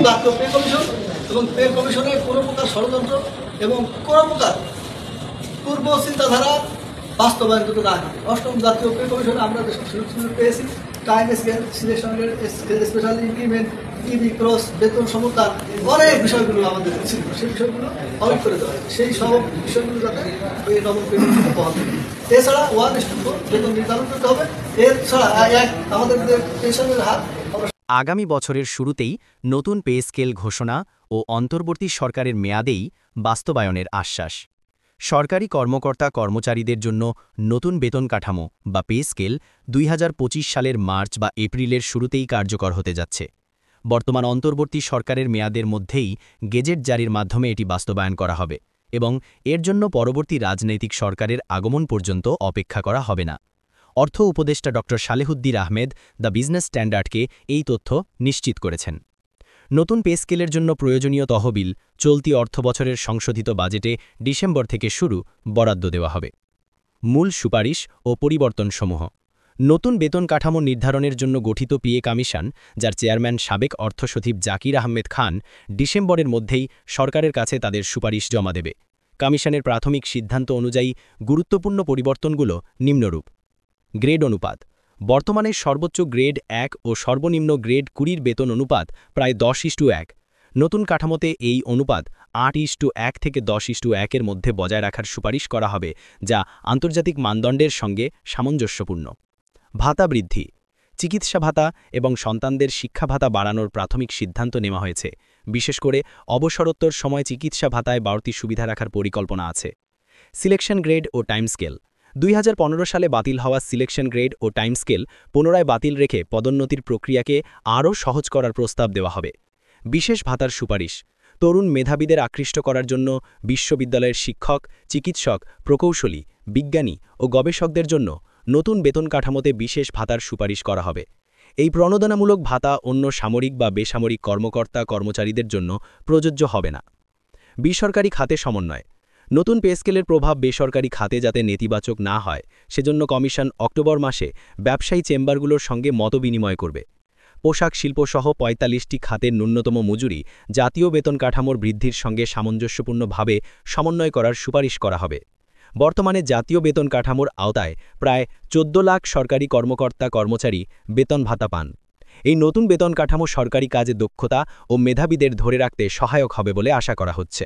জাতীয় pay commission এবং pay কমিশনের কোনো প্রকার ষড়যন্ত্র এবং কোনো প্রকার পূর্ব চিন্তাধারা বাস্তবায়ন করতে না হয়। অষ্টম জাতীয় পে কমিশনে আমরা যেসব সুযোগ পেয়েছি, time scale, selection special increment, EB cross, বেতন সমতা, অনেক বিষয়গুলো আমাদের ছিল, সেই বিষয়গুলো অনেক করে দেওয়া হয়েছে। সেই সব বিষয়গুলো যাতে এই নবম পে কমিশনে পাওয়া যায়। এছাড়া 1:4 বেতন নির্ধারণ করতে হবে। এছাড়া আমাদের যে পেনশনের হার আগামী বছরের শুরুতেই নতুন পে স্কেল ঘোষণা ও অন্তর্বর্তী সরকারের মেয়াদেই বাস্তবায়নের আশ্বাস। সরকারি কর্মকর্তা কর্মচারীদের জন্য নতুন বেতন কাঠামো বা পে স্কেল 2025 সালের মার্চ বা এপ্রিলের শুরুতেই কার্যকর হতে যাচ্ছে। বর্তমান অন্তর্বর্তী সরকারের মেয়াদের মধ্যেই গেজেট জারির মাধ্যমে এটি বাস্তবায়ন করা হবে এবং এর জন্য পরবর্তী রাজনৈতিক সরকারের আগমন পর্যন্ত অপেক্ষা করা হবে না। অর্থ উপদেষ্টা ড. সালেহুদ্দিন আহমেদ দ্য বিজনেস স্ট্যান্ডার্ডকে এই তথ্য নিশ্চিত করেছেন। নতুন পে স্কেলের জন্য প্রয়োজনীয় তহবিল চলতি অর্থবছরের সংশোধিত বাজেটে ডিসেম্বর থেকে শুরু বরাদ্দ দেওয়া হবে। মূল সুপারিশ ও পরিবর্তনসমূহ: নতুন বেতন কাঠামো নির্ধারণের জন্য গঠিত পিএ কমিশন, যার চেয়ারম্যান সাবেক অর্থ সচিব জাকির আহমেদ খান, ডিসেম্বরের মধ্যেই সরকারের কাছে তাদের সুপারিশ জমা দেবে। কমিশনের প্রাথমিক সিদ্ধান্ত অনুযায়ী গুরুত্বপূর্ণ পরিবর্তনগুলো নিম্নরূপ: গ্রেড অনুপাত: বর্তমানে সর্বোচ্চ গ্রেড 1 ও সর্বনিম্ন গ্রেড 20 বেতন অনুপাত প্রায় 10:1। নতুন কাঠামোতে এই অনুপাত 8:1 থেকে 10:1 এর মধ্যে বজায় রাখার সুপারিশ করা হবে, যা আন্তর্জাতিক মানদণ্ডের সঙ্গে সামঞ্জস্যপূর্ণ। ভাতা বৃদ্ধি: চিকিৎসা ভাতা এবং সন্তানদের শিক্ষা ভাতা বাড়ানোর প্রাথমিক সিদ্ধান্ত নেওয়া হয়েছে। বিশেষ করে অবসরোত্তর সময় চিকিৎসা ভাতায় বাড়তি সুবিধা রাখার পরিকল্পনা আছে। সিলেকশন গ্রেড ও টাইম স্কেল: 2015 সালে বাতিল হওয়া সিলেকশন গ্রেড ও টাইম স্কেল পুনরায় বাতিল রেখে পদোন্নতির প্রক্রিয়াকে আরও সহজ করার প্রস্তাব দেওয়া হবে। বিশেষ ভাতার সুপারিশ: তরুণ মেধাবীদের আকৃষ্ট করার জন্য বিশ্ববিদ্যালয়ের শিক্ষক, চিকিৎসক, প্রকৌশলী, বিজ্ঞানী ও গবেষকদের জন্য নতুন বেতন কাঠামোতে বিশেষ ভাতার সুপারিশ করা হবে। এই প্রণোদনামূলক ভাতা অন্য সামরিক বা বেসামরিক কর্মকর্তা কর্মচারীদের জন্য প্রযোজ্য হবে না। বেসরকারি খাতে সমন্বয়: নতুন পে স্কেলের প্রভাব বেসরকারি খাতে যাতে নেতিবাচক না হয়, সেজন্য কমিশন অক্টোবর মাসে ব্যবসায়ী চেম্বারগুলোর সঙ্গে মতবিনিময় করবে। পোশাক শিল্পসহ 45টি খাতের ন্যূনতম মজুরি জাতীয় বেতন কাঠামোর বৃদ্ধির সঙ্গে সামঞ্জস্যপূর্ণভাবে সমন্বয় করার সুপারিশ করা হবে। বর্তমানে জাতীয় বেতন কাঠামোর আওতায় প্রায় 14 লাখ সরকারি কর্মকর্তা কর্মচারী বেতন ভাতা পান। এই নতুন বেতন কাঠামো সরকারি কাজে দক্ষতা ও মেধাবীদের ধরে রাখতে সহায়ক হবে বলে আশা করা হচ্ছে।